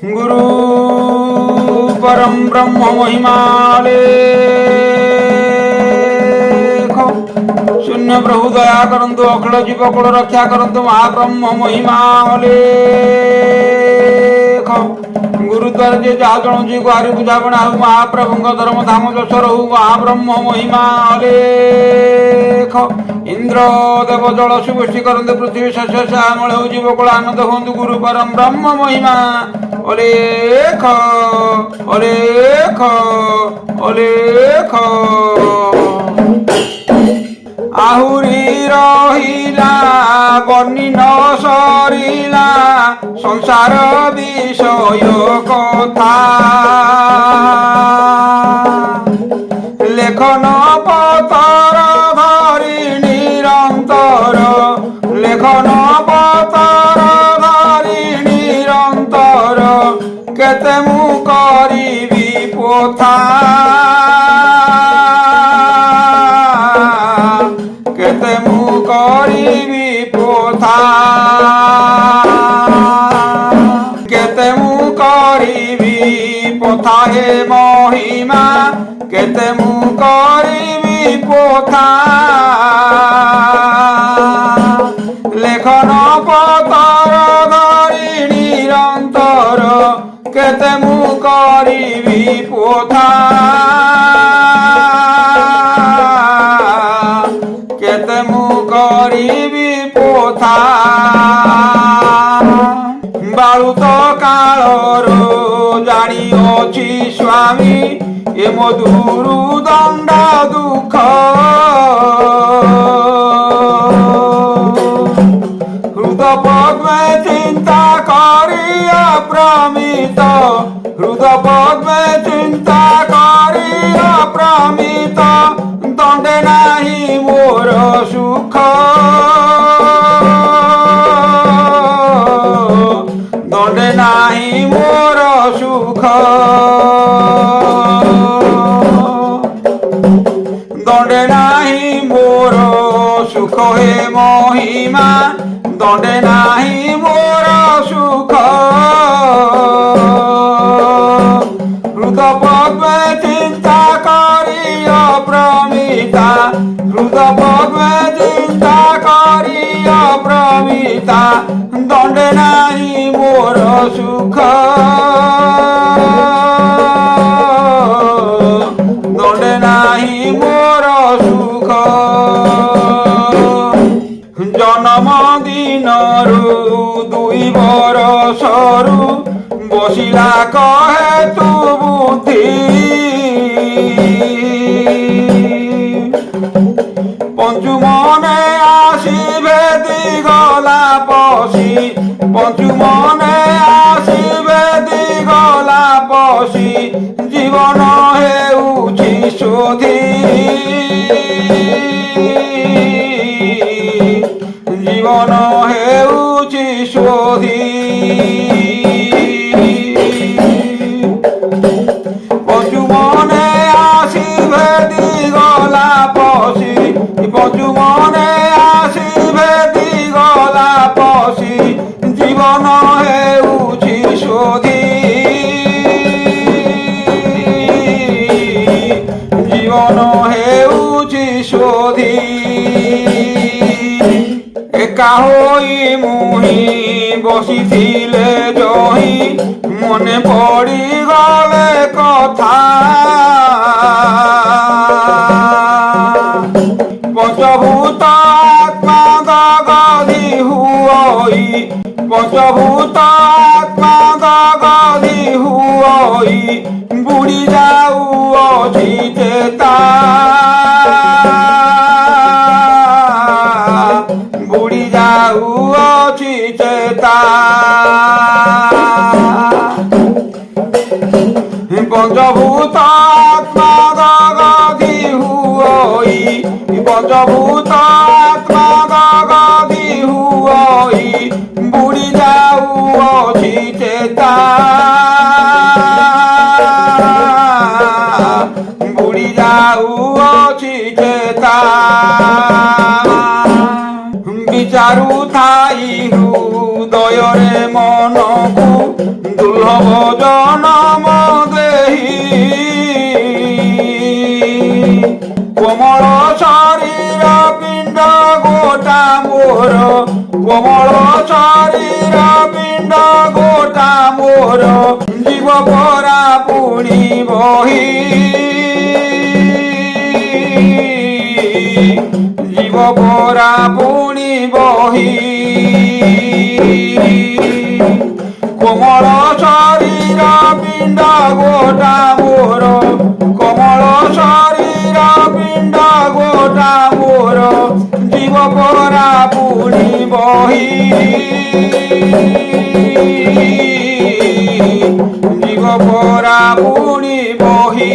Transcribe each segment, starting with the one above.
गुरु परम ब्रह्म महिमाले शून्य प्रभु दया करंतु अखिल जीवकुल रक्षा करंतु महाब्रह्म महिमाले गुरुद्वार जे जहा जन जी गुहारी बुझावणा हो महाप्रभु धर्म धाम जस रहु महाब्रह्म महिमा अलेख इंद्र देव जल सुवृष्टि करंतु पृथ्वी शस्य श्यामल हो जीवकुल आनंद हुंतु गुरु परम ब्रह्म महिमा अलेख अलेख अलेख आहुरी रहिला बर्णी न सरिला संसार विषय कथा लेखन पतर धरि निरंतर लेखन पतर धरि निरंतर केते मु करिबि पोथा केते मु करिबि पोथा केते मु करिबि पोथा हे महिमा केते मु करिबि पोथा लेखन पतर धरि निरंतर केते मु करिबि पोथा केते मु करिबि पोथा बालुत कालरो जानी अछि स्वामी ए मधुरु दंड दुख हृदय पद्मे चिंता करी अप्रमित हृदय पद्मे चिंता करी अप्रमित दंडे नाही मोर सुख दंडे नाही मोर सुख दंडे नाही मोर सुख हे महिमा दंडे नाही मोर सुख हृदय पद्मे चिंता करी अप्रमिता हृदय पद्मे चिंता करी अप्रमिता दंडे नाही मोर सुख दंडे नाही मोर सुख जन्म दिनरु 2 बरसरु बसिला कहे तू बुद्धि पंचुमने आसिबे दिगला पसी पंचुमने आसिबे दिगला पसी जीवन हेउछि शोधी जीवन हेउछि शोधी पंचुमने आसिबे दिगला पसी पंचुमने आसिबे दिगला पसी जीवन हेउछि शोधी जीवन हेउछि शोधी एका होई मुहि बसिथिले जही मने पड़ी गले कथा पंचभूत आत्मा गगधि हुई पंचभूत आत्मा गगधि हुई बुड़ी जाऊ अछि चेता बुड़ी जाऊ अछि चेता पंचभूत आत्मा गगधि हुई पंचभूत आत्मा गगधि हुई बुड़ी जाऊ अछि चेता बुड़ी जाऊ अछि चेता विचारू थाई हृदय रे मन को दुर्लभ ভজনম দেহি কোমল শরীর পিণ্ড গোটা মোর কোমল শরীর পিণ্ড গোটা মোর জীব পরা পুଣି বহি জীব পরা পুଣି বহি কোমল শরীর পিণ্ড গোটা মোর কোমল শরীর পিণ্ড গোটা মোর জীব পরা পুଣି বহি জীব পরা পুଣି বহি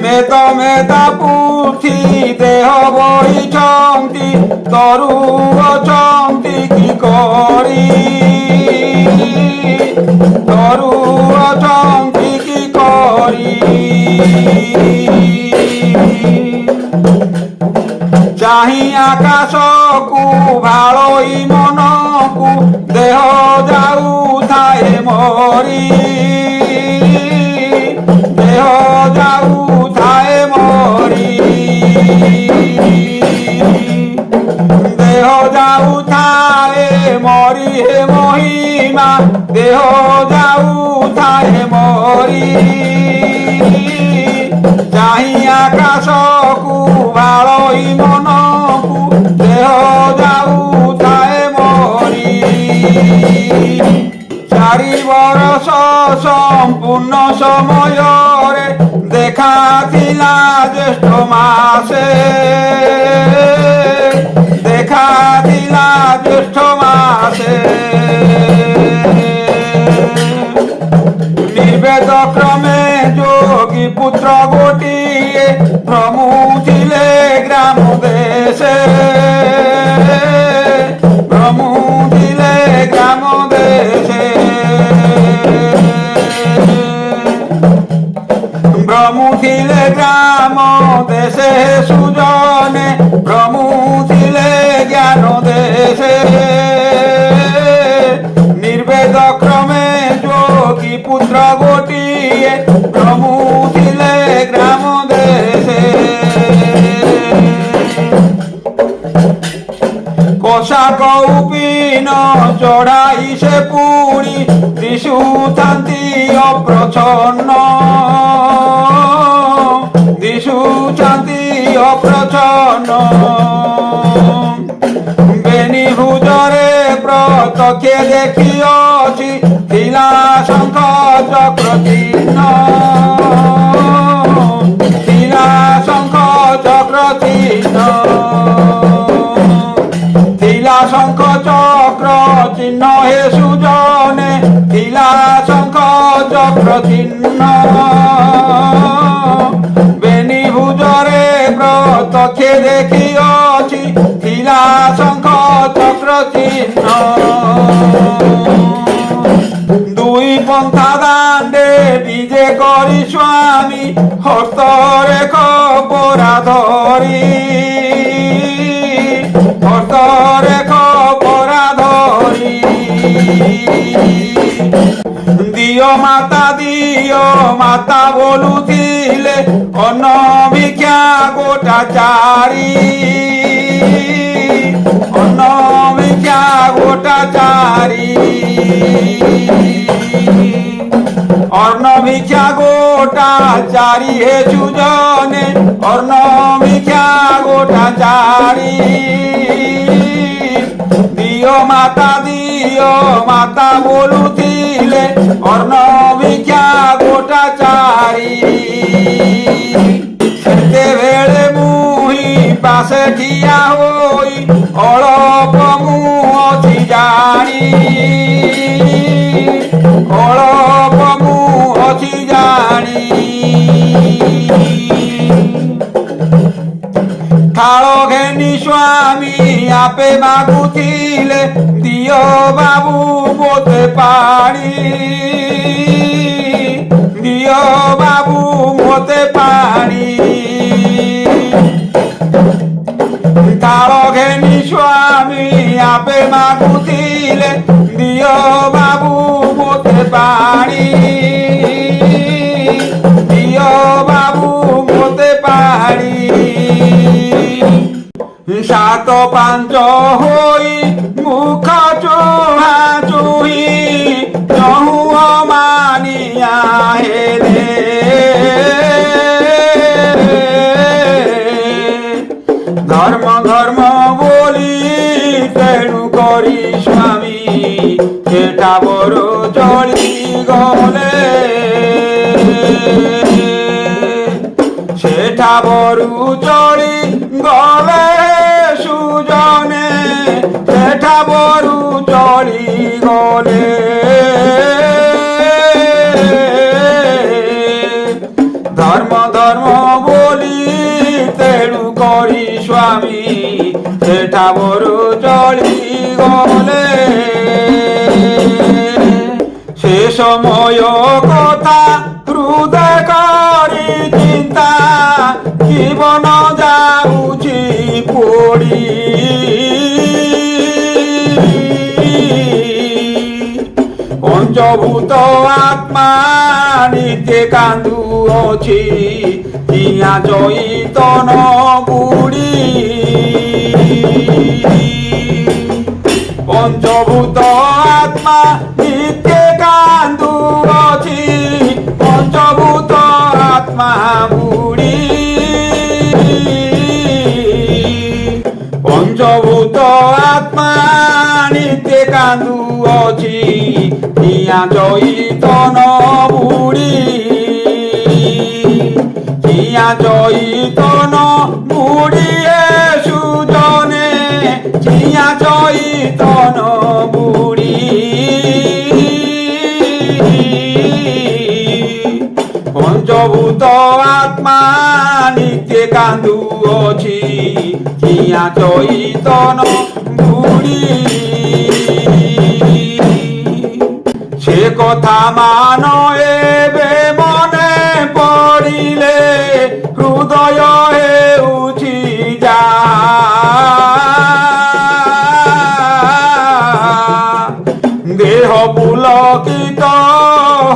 মেদ মেদা পুথি দেহ বহিଛନ୍ତି তরু অଛନ୍ତି কি করি তরু অଛନ୍ତି কি করি চাহি আকাশকু ভাଳଇ মনকু দেহ যাଉଥାଏ মরি দেহ যাଉଥାଏ মরি দেহ যাଉଥାଏ মরি হে মহিমা দেহ যাଉଥାଏ মরি চাহি আকাশকু ভাଳଇ মনকু দেহ যাଉଥାଏ মরি চারি বরষ সম্পূর্ণ সমୟରେ দেখাଥିଲା জ্যেষ্ঠ মাসে দেখাଥିଲା জ্যেষ্ঠ মাসে ନିର୍ବେଦ କ୍ରମେ ଯୋଗୀ ପୁତ୍ର ଗୋଟିଏ ଭ୍ରମୁଥିଲେ ଗ୍ରାମ ଦେଶେ ଭ୍ରମୁଥିଲେ ଗ୍ରାମ ଦେଶେ ভ্রমুଥିଲେ গ্রাম দেশে সুজনে ভ্রমুছিলে জ্ঞান দেশে ନିର୍ବେଦ କ୍ରମେ যোগী পুত্র ଗୋଟିଏ ভ্রমুଥିଲେ গ্রাম দেশে কষা কৌপিন চড়াই সে পুଣି দিশুଥାନ୍ତି অপ্রচ্ছন্ন দিশুଥାନ୍ତି অপ্রচ্ছন্ন বেনি ভুজরে প্রত্যক্ষে ଦେଖିଅଛି ଥିଲା ଶଙ୍ଖ ଚକ୍ର ଚିହ୍ନ ଥିଲା ଶଙ୍ଖ ଚକ୍ର ଚିହ୍ନ ଥିଲା ଶଙ୍ଖ ଚକ୍ର ଚିହ୍ନ হে সুজনে ଥିଲା ଶଙ୍ଖ ଚକ୍ର ଚିହ୍ନ বেনি ভুজরে প্রত্যক্ষে ଦେଖିଅଛି ଥିଲା ଶଙ୍ଖ চক্র চিহ্ন দুই পন্থা দাণ্ডে বিজে করি স্বামী হস্তরে খপরা ধরি হস্তরে খপরা ধরি দিও মাতা বলুଥିଲେ অন্ন ভিক্ষা গোটা চারি অন্ন ভিক্ষা গোটা চারি অন্ন ভিক্ষা গোটা চারি হে সুজনে অন্ন ভিক্ষা গোটা চারি দিও মাতা বলুଥିଲେ অন্ন ভিক্ষা গোটা চারি ସେତେବେଳେ ମୁହିଁ ପାଶେ ଠିଆ ହୋଇ ଅଳପ ମୁଁ ଅଛି ଜାଣି ଅଳପ ମୁଁ ଅଛି ଜାଣି ଥାଳ ଘେନି ସ୍ୱାମୀ ଆପେ ମାଗୁଥିଲେ ଦିଅ ବାବୁ ମୋତେ ପାଣି ଦିଅ ବାବୁ ମୋତେ ପାଣି ଥାଳ ଘେନି ସ୍ୱାମୀ ଆପେ ମାଗୁଥିଲେ দিও বাবু মতে পানি, দিও বাবু মতে পানি। সাত ପାଞ୍ଚ ହୋଇ ମୁଖ ଚୁହା ଚୁହି ଚହୁଅ ମାନିଆ ହେଲେ। ধর্ম ধর্ম বলি তেণু করি স্বামী সেটা বড় চলি গলে, সেটা বড় চলি গলে সুজনে, সেটা বড় চলি গলে। ধর্ম ধর্ম বলি তেণু করি স্বামী সেটা বড় চলি গলে। সে সময় কথা হৃদয় করি চিন্তা জীবন যাউছি পড়ি। পঞ্চভূত আত্মা নিতে কান্দুଅଛି হিয়া চৈতন বুড়ি। পঞ্চভূত আত্মা নিতে কান্দুଅଛି পঞ্চভূত আত্মা বুড়ি। পঞ্চভূত আত্মা নিতে কান্দুଅଛି হিয়া চৈতন বুড়ি। হিয়া চৈতন বুড়ি সুজনে, হিয়া চৈতন বুড়ি। পঞ্চভূত আত্মা নিতে কান্দুଅଛି হিয়া চৈতন বুড়ি। সে কথা মান এবে মনে পড়িলে হৃদয় হেউছি যা। দেহ পুলকিত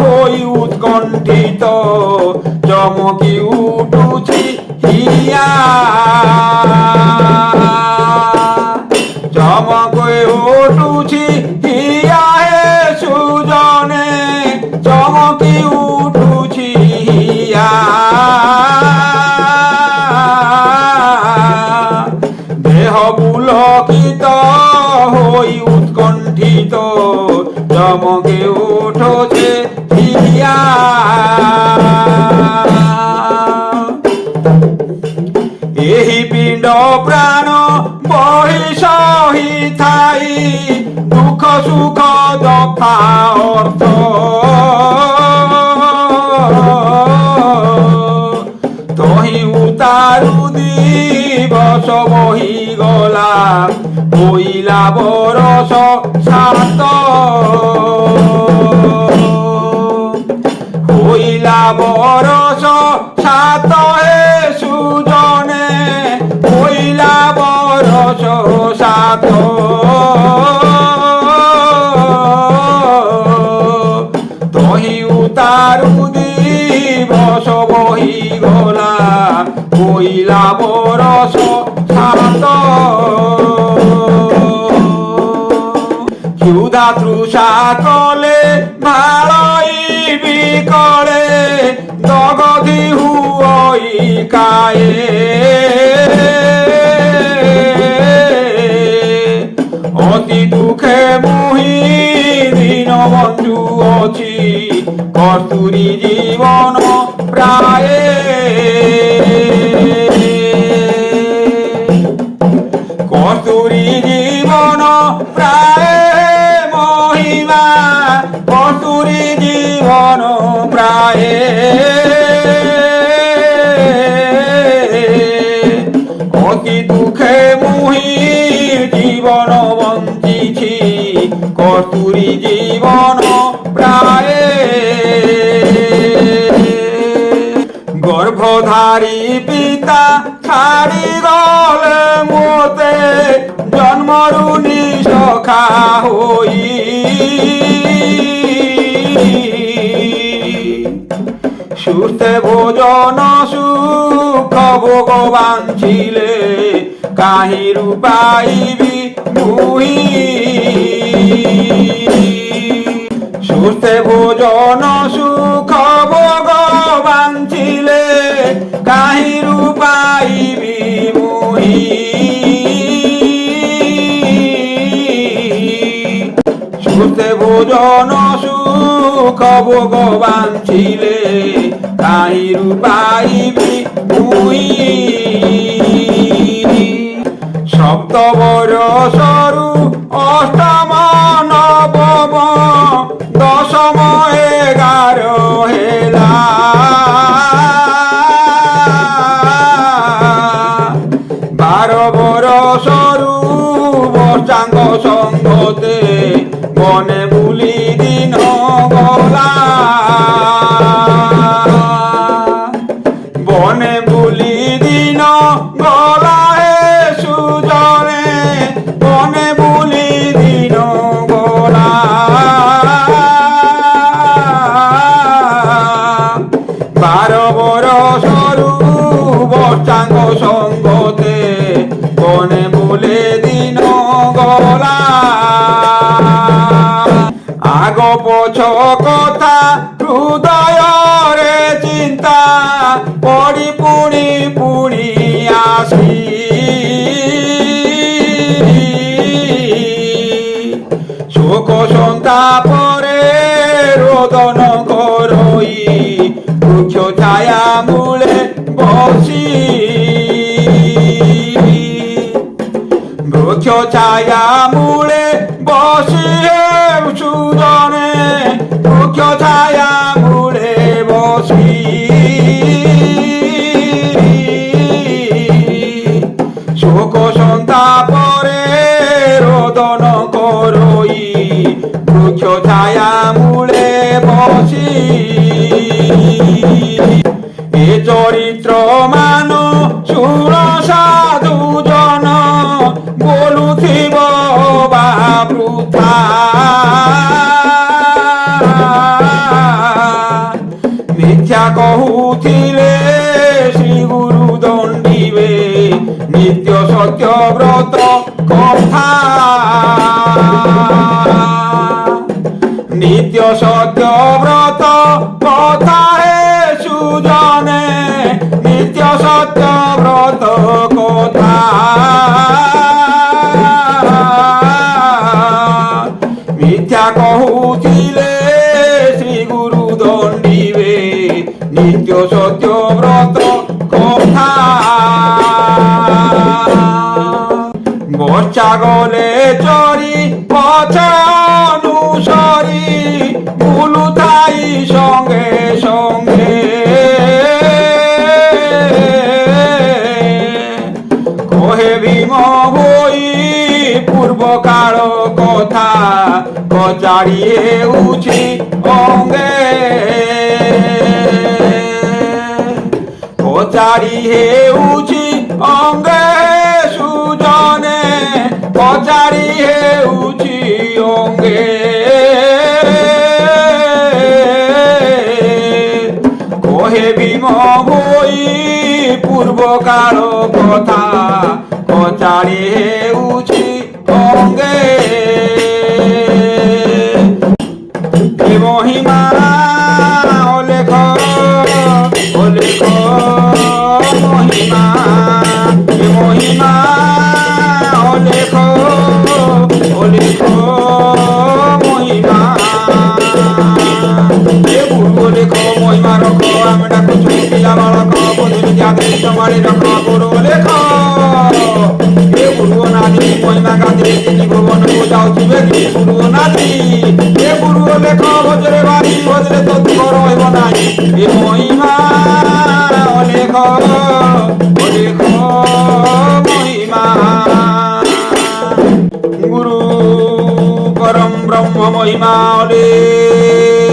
হই উৎকণ্ঠিত চমকি উঠুছি হিয়া। চমকে উঠুছি হিয়া হে সুজনে, চমকি উঠুছি হিয়া। দেহ পুলকিত হই উৎকণ্ঠিত চমকে উঠছে হিয়া। ଏହି ପିଣ୍ଡ ପ୍ରାଣ ବହି ସହି ଥାଇ ଦୁଃଖ ସୁଖ ଦଫା ଅର୍ଥ। ତହିଁ ଉତାରୁ ଦିବସ ବହିଗଲା ହୋଇଲା ବରଷ ସାତ। ହୋଇଲା ବରଷ ସାତ হে সুজনে, ହୋଇଲା বরষ সাত। তহি উতারু দিবস বহিগলা ହୋଇଲା বরষ সাত। ক্ষুধা তৃষা কলে ভালই বিকলে দগধি হুই কায়ে। অতি দুঃখে মুহি দিন বন্ধু অছি কস্তুরী জীবন প্রায়ে। কস্তুরী জীবন প্রায়ে মহিমা, কস্তুরী জীবন প্রায়ে। অতি দুঃখে মুহি জীবন বঞ্চিছি কস্তুরী জীবন প্রায়ে। গর্ভধারী পিতা ছাড়ি গলে মোতে জন্মরু নিঃসখা হই। ভোজন সুখ ভগবান ছিলে কাহিরু পাইবি মুহি সুস্থে ভোজন সুখ ভগবান ছিলে কাহিরু পাইবি মুহি সুস্থে ভোজন সুখ ভগবান ছিলে কাহিরু পাইবি মুহি সপ্তবর সরু অষ্টম নবম দশম 11 হেলা 12 বরষরু বর্ষাঙ্গ সঙ্গতে বনে বুলি দিন গলা বনে বুলি দিন গলা হে সুজনে বনে বুলি দিন গলা 12 বরষরু বর্ষাঙ্গ সঙ্গতে বনে বলে দিন গলা আগ পছ কথা হৃদয়রে চিন্তা পড়ি পুড়ি পুড়ি আসি শোক সন্তাপরে রোদন করই বৃক্ষ ছায়া মূলে বসি বৃক্ষ ছায়া মূলে বসি সুজনে বৃক্ষ ছায়া মূলে বসি শোক সন্তাপরে রোদন করই বৃক্ষ ছায়া মূলে বসি এ চরিত্র মান সুর সাধু জন বলুথিব বা বৃথা মিথ্যা কহুথিলে শ্রী গুরু দণ্ডিবে নিত্য সত্য ব্রত কথা নিত্য সত্য ব্রত কথা হে সুজনে নিত্য সত্য ব্রত কথা মিথ্যা কহুছিলে শ্রী গুরু দণ্ডিবে নিত্য সত্য ব্রত কথা বর্ষা গলে চরি পথ অনুসরি বুলু থাই সঙ্গে সঙ্গে কহে ভীম বই পূর্বকাল কথা পচারিয়ে উছি অঙ্গে পচারিয়ে উছি অঙ্গে সুজনে পচারিয়ে উছি অঙ্গে কহে ভীম বই পূর্বকাল কথা পচারিয়ে উছি অঙ্গে মহিমা অলেখ অলেখ মহিমা মহিমা অলেখ অলেখ মহিমা গুরু লেখ মহিমা রখ আমি ডাকুছু পিলা বালক বধূ জাতি তোমারি রখ গুরু লেখ हे गुरु नादी महिमा गांधी तिनी भुवन को जाउछि बेगी गुरु नादी हे गुरु लेख भजरे बारी भजरे तो दुख रहइब नाही हे महिमा लेख लेख महिमा गुरु परम ब्रह्म महिमा लेख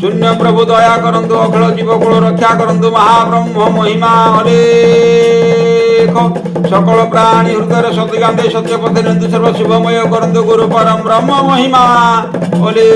शून्य प्रभु दया करंतु अखिल जीव कुल रक्षा करंतु महाब्रह्म महिमा लेख सकल प्राणी हृदय सत्य गांधे सत्य पथे नंदु सर्व शुभमय करंतु गुरु परम ब्रह्म महिमा ओले